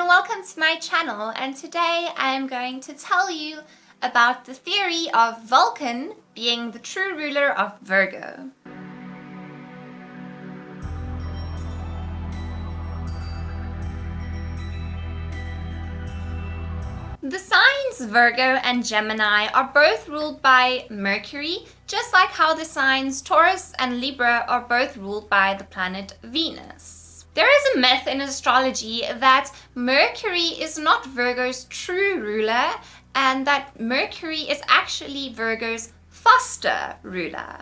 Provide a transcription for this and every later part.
and welcome to my channel, and today I am going to tell you about the theory of Vulcan being the true ruler of Virgo. The signs Virgo and Gemini are both ruled by Mercury, just like how the signs Taurus and Libra are both ruled by the planet Venus. There is a myth in astrology that Mercury is not Virgo's true ruler and that Mercury is actually Virgo's foster ruler.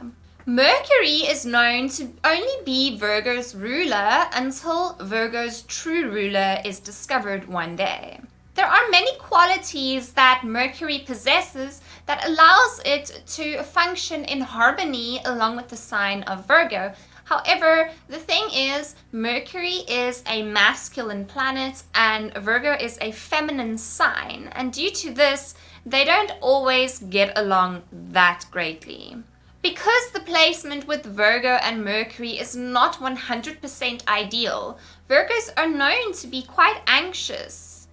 Mercury is known to only be Virgo's ruler until Virgo's true ruler is discovered one day. There are many qualities that Mercury possesses that allows it to function in harmony along with the sign of Virgo. However, the thing is, Mercury is a masculine planet and Virgo is a feminine sign, and due to this, they don't always get along that greatly. Because the placement with Virgo and Mercury is not 100% ideal, Virgos are known to be quite anxious,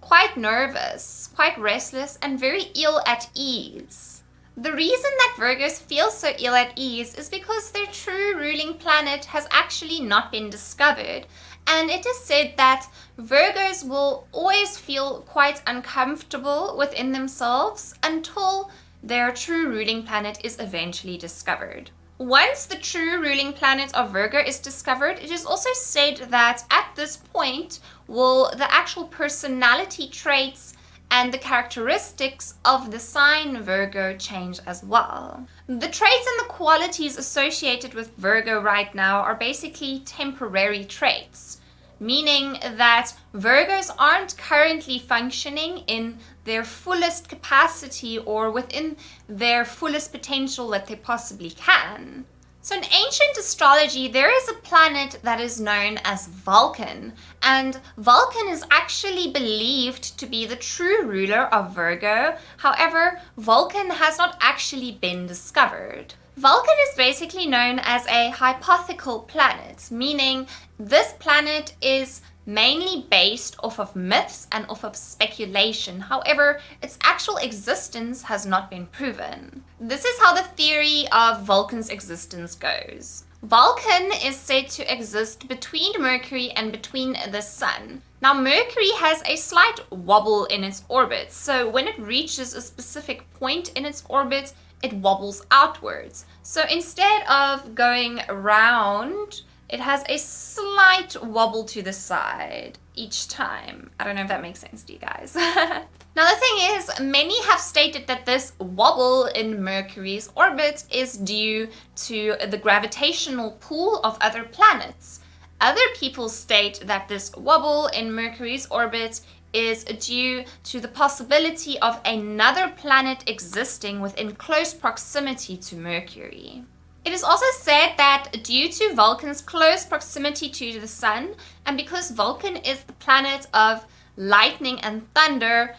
quite nervous, quite restless, and very ill at ease. The reason that Virgos feel so ill at ease is because their true ruling planet has actually not been discovered, and it is said that Virgos will always feel quite uncomfortable within themselves until their true ruling planet is eventually discovered. Once the true ruling planet of Virgo is discovered, it is also said that at this point will the actual personality traits and the characteristics of the sign Virgo change as well. The traits and the qualities associated with Virgo right now are basically temporary traits, meaning that Virgos aren't currently functioning in their fullest capacity or within their fullest potential that they possibly can. So in ancient astrology, there is a planet that is known as Vulcan, and Vulcan is actually believed to be the true ruler of Virgo. However, Vulcan has not actually been discovered. Vulcan is basically known as a hypothetical planet, meaning this planet is mainly based off of myths and off of speculation. However, its actual existence has not been proven. This is how the theory of Vulcan's existence goes. Vulcan is said to exist between Mercury and between the Sun. Now, Mercury has a slight wobble in its orbit, so when it reaches a specific point in its orbit, it wobbles outwards. So instead of going around, it has a slight wobble to the side each time. I don't know if that makes sense to you guys. Now the thing is, many have stated that this wobble in Mercury's orbit is due to the gravitational pull of other planets. Other people state that this wobble in Mercury's orbit is due to the possibility of another planet existing within close proximity to Mercury. It is also said that due to Vulcan's close proximity to the Sun, and because Vulcan is the planet of lightning and thunder,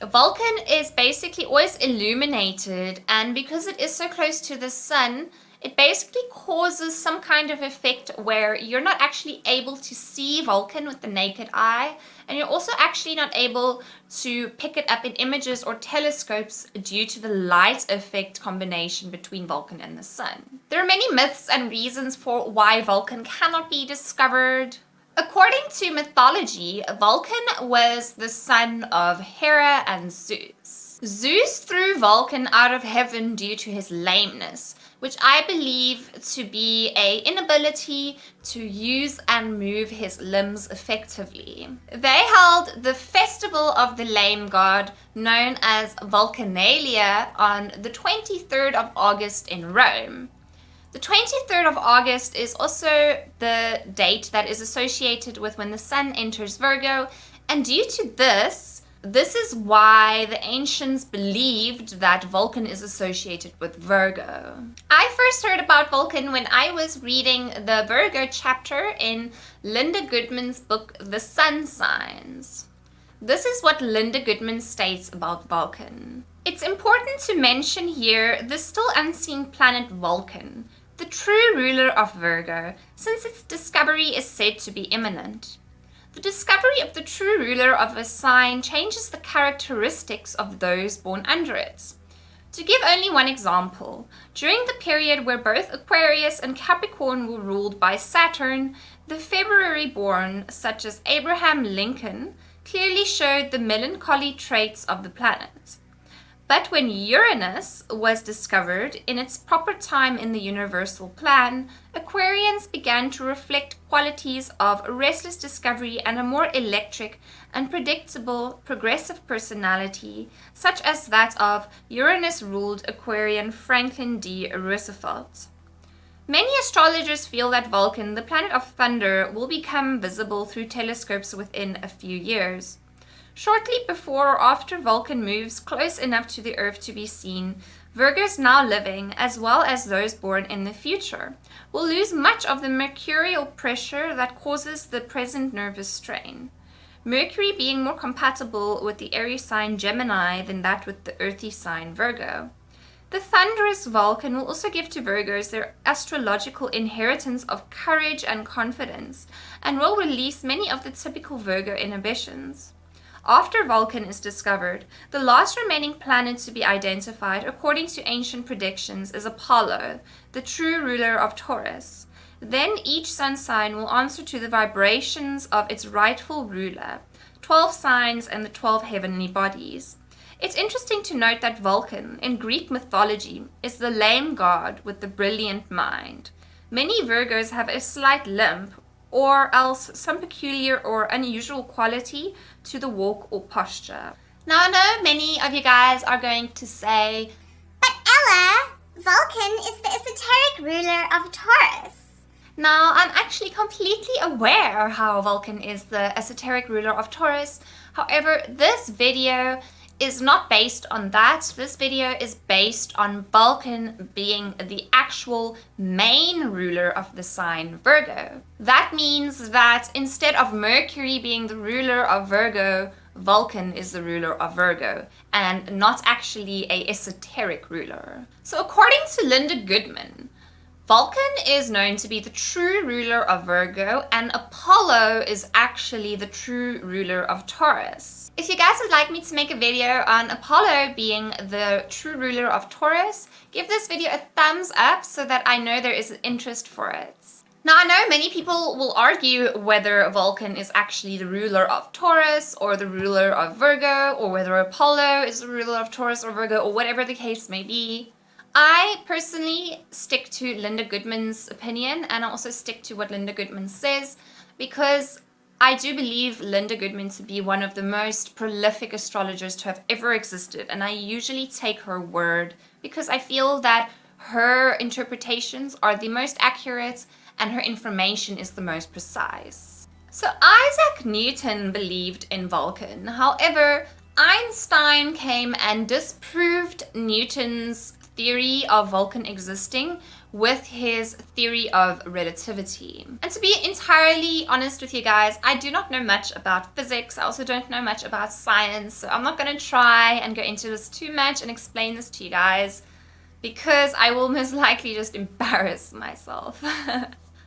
Vulcan is basically always illuminated, and because it is so close to the Sun, it basically causes some kind of effect where you're not actually able to see Vulcan with the naked eye, and you're also actually not able to pick it up in images or telescopes due to the light effect combination between Vulcan and the Sun. There are many myths and reasons for why Vulcan cannot be discovered. According to mythology, Vulcan was the son of Hera and Zeus. Zeus threw Vulcan out of heaven due to his lameness, which I believe to be an inability to use and move his limbs effectively. They held the festival of the lame god, known as Vulcanalia, on the 23rd of August in Rome. The 23rd of August is also the date that is associated with when the sun enters Virgo, and due to this is why the ancients believed that Vulcan is associated with Virgo. I first heard about Vulcan when I was reading the Virgo chapter in Linda Goodman's book, The Sun Signs. This is what Linda Goodman states about Vulcan. It's important to mention here the still unseen planet Vulcan, the true ruler of Virgo, since its discovery is said to be imminent. The discovery of the true ruler of a sign changes the characteristics of those born under it. To give only one example, during the period where both Aquarius and Capricorn were ruled by Saturn, the February born, such as Abraham Lincoln, clearly showed the melancholy traits of the planet. But when Uranus was discovered in its proper time in the universal plan, Aquarians began to reflect qualities of restless discovery and a more electric and predictable progressive personality, such as that of Uranus-ruled Aquarian Franklin D. Roosevelt. Many astrologers feel that Vulcan, the planet of thunder, will become visible through telescopes within a few years. Shortly before or after Vulcan moves close enough to the Earth to be seen, Virgos now living, as well as those born in the future, will lose much of the mercurial pressure that causes the present nervous strain. Mercury being more compatible with the airy sign Gemini than that with the earthy sign Virgo. The thunderous Vulcan will also give to Virgos their astrological inheritance of courage and confidence, and will release many of the typical Virgo inhibitions. After Vulcan is discovered, the last remaining planet to be identified, according to ancient predictions, is Apollo, the true ruler of Taurus. Then each sun sign will answer to the vibrations of its rightful ruler, 12 signs and the 12 heavenly bodies. It's interesting to note that Vulcan, in Greek mythology, is the lame god with the brilliant mind. Many Virgos have a slight limp, or else some peculiar or unusual quality to the walk or posture. Now I know many of you guys are going to say, "But Ella, Vulcan is the esoteric ruler of Taurus." Now, I'm actually completely aware how Vulcan is the esoteric ruler of Taurus. However, this video is not based on that. This video is based on Vulcan being the actual main ruler of the sign Virgo. That means that instead of Mercury being the ruler of Virgo, Vulcan is the ruler of Virgo and not actually a esoteric ruler. So according to Linda Goodman, Vulcan is known to be the true ruler of Virgo, and Apollo is actually the true ruler of Taurus. If you guys would like me to make a video on Apollo being the true ruler of Taurus, give this video a thumbs up so that I know there is an interest for it. Now, I know many people will argue whether Vulcan is actually the ruler of Taurus or the ruler of Virgo, or whether Apollo is the ruler of Taurus or Virgo, or whatever the case may be. I personally stick to Linda Goodman's opinion, and I also stick to what Linda Goodman says, because I do believe Linda Goodman to be one of the most prolific astrologers to have ever existed, and I usually take her word because I feel that her interpretations are the most accurate and her information is the most precise. So Isaac Newton believed in Vulcan. However, Einstein came and disproved Newton's theory of Vulcan existing with his theory of relativity. And to be entirely honest with you guys, I do not know much about physics. I also don't know much about science, so I'm not going to try and go into this too much and explain this to you guys, because I will most likely just embarrass myself.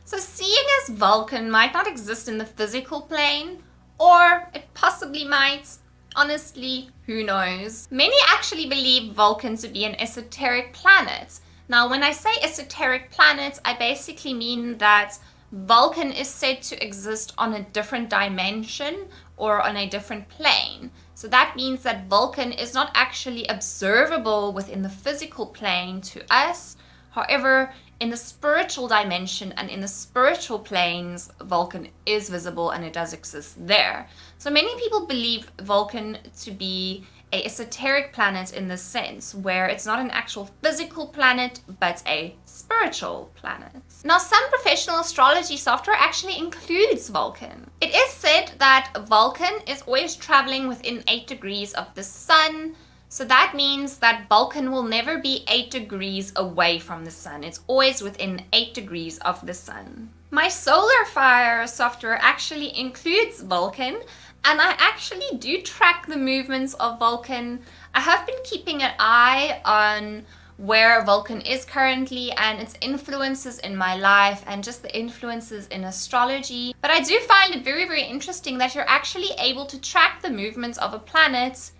So seeing as Vulcan might not exist in the physical plane, or it possibly might, honestly, who knows? Many actually believe Vulcan to be an esoteric planet. Now, when I say esoteric planet, I basically mean that Vulcan is said to exist on a different dimension or on a different plane. So that means that Vulcan is not actually observable within the physical plane to us. However, in the spiritual dimension and in the spiritual planes, Vulcan is visible and it does exist there. So many people believe Vulcan to be an esoteric planet in the sense where it's not an actual physical planet, but a spiritual planet. Now, some professional astrology software actually includes Vulcan. It is said that Vulcan is always traveling within 8 degrees of the sun. So that means that Vulcan will never be 8 degrees away from the sun. It's always within 8 degrees of the sun. My Solar Fire software actually includes Vulcan, and I actually do track the movements of Vulcan. I have been keeping an eye on where Vulcan is currently and its influences in my life and just the influences in astrology. But I do find it very, very interesting that you're actually able to track the movements of a planet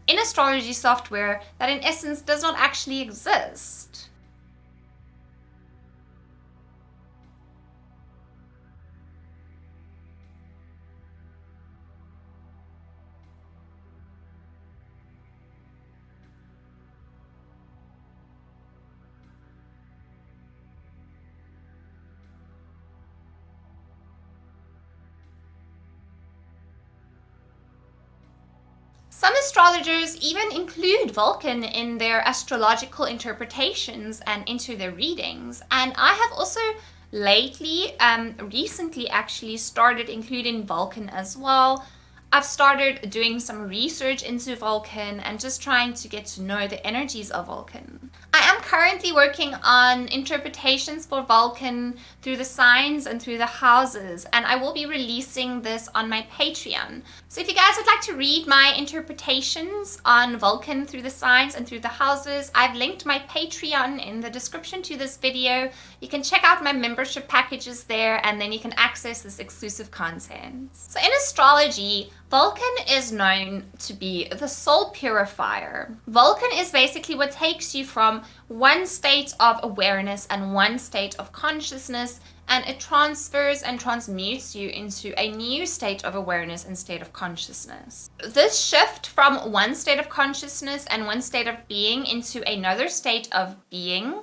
in astrology software that in essence does not actually exist. Some astrologers even include Vulcan in their astrological interpretations and into their readings. And I have also recently actually started including Vulcan as well. I've started doing some research into Vulcan and just trying to get to know the energies of Vulcan. I am currently working on interpretations for Vulcan through the signs and through the houses, and I will be releasing this on my Patreon. So if you guys would like to read my interpretations on Vulcan through the signs and through the houses, I've linked my Patreon in the description to this video. You can check out my membership packages there, and then you can access this exclusive content. So in astrology, Vulcan is known to be the soul purifier. Vulcan is basically what takes you from one state of awareness and one state of consciousness, and it transfers and transmutes you into a new state of awareness and state of consciousness. This shift from one state of consciousness and one state of being into another state of being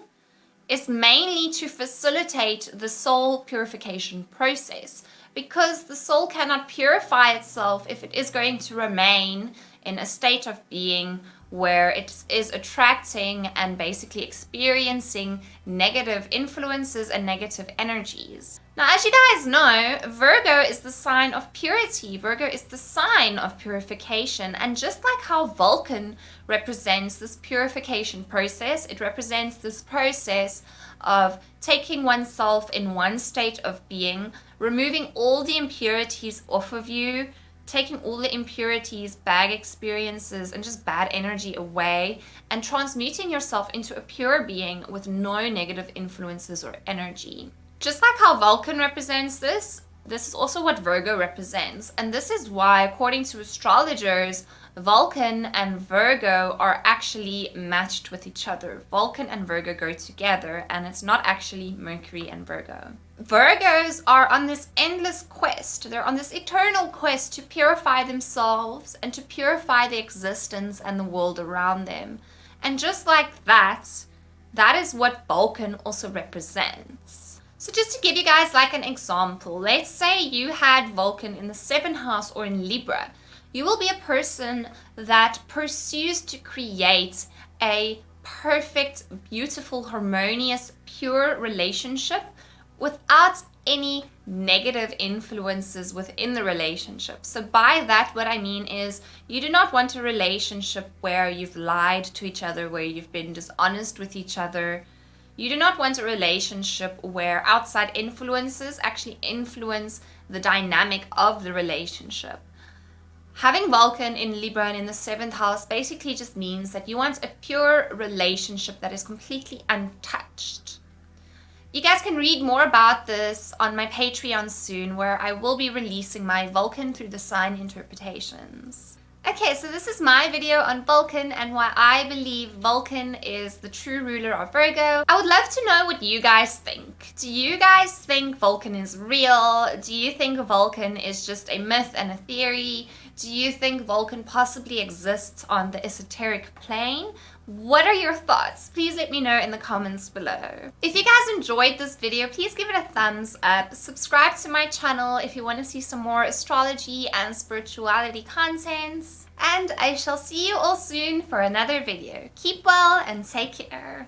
is mainly to facilitate the soul purification process, because the soul cannot purify itself if it is going to remain in a state of being where it is attracting and basically experiencing negative influences and negative energies. Now, as you guys know, Virgo is the sign of purity. Virgo is the sign of purification. And just like how Vulcan represents this purification process, it represents this process of taking oneself in one state of being, removing all the impurities off of you, taking all the impurities, bad experiences, and just bad energy away, and transmuting yourself into a pure being with no negative influences or energy. Just like how Vulcan represents this, this is also what Virgo represents. And this is why, according to astrologers, Vulcan and Virgo are actually matched with each other. Vulcan and Virgo go together, and it's not actually Mercury and Virgo. Virgos are on this endless quest. They're on this eternal quest to purify themselves and to purify their existence and the world around them. And just like that, that is what Vulcan also represents. So just to give you guys like an example, let's say you had Vulcan in the 7th house or in Libra. You will be a person that pursues to create a perfect, beautiful, harmonious, pure relationship without any negative influences within the relationship. So by that, what I mean is you do not want a relationship where you've lied to each other, where you've been dishonest with each other. You do not want a relationship where outside influences actually influence the dynamic of the relationship. Having Vulcan in Libra and in the 7th house basically just means that you want a pure relationship that is completely untouched. You guys can read more about this on my Patreon soon, where I will be releasing my Vulcan through the sign interpretations. Okay, so this is my video on Vulcan and why I believe Vulcan is the true ruler of Virgo. I would love to know what you guys think. Do you guys think Vulcan is real? Do you think Vulcan is just a myth and a theory? Do you think Vulcan possibly exists on the esoteric plane? What are your thoughts? Please let me know in the comments below. If you guys enjoyed this video, please give it a thumbs up. Subscribe to my channel if you want to see some more astrology and spirituality content. And I shall see you all soon for another video. Keep well and take care.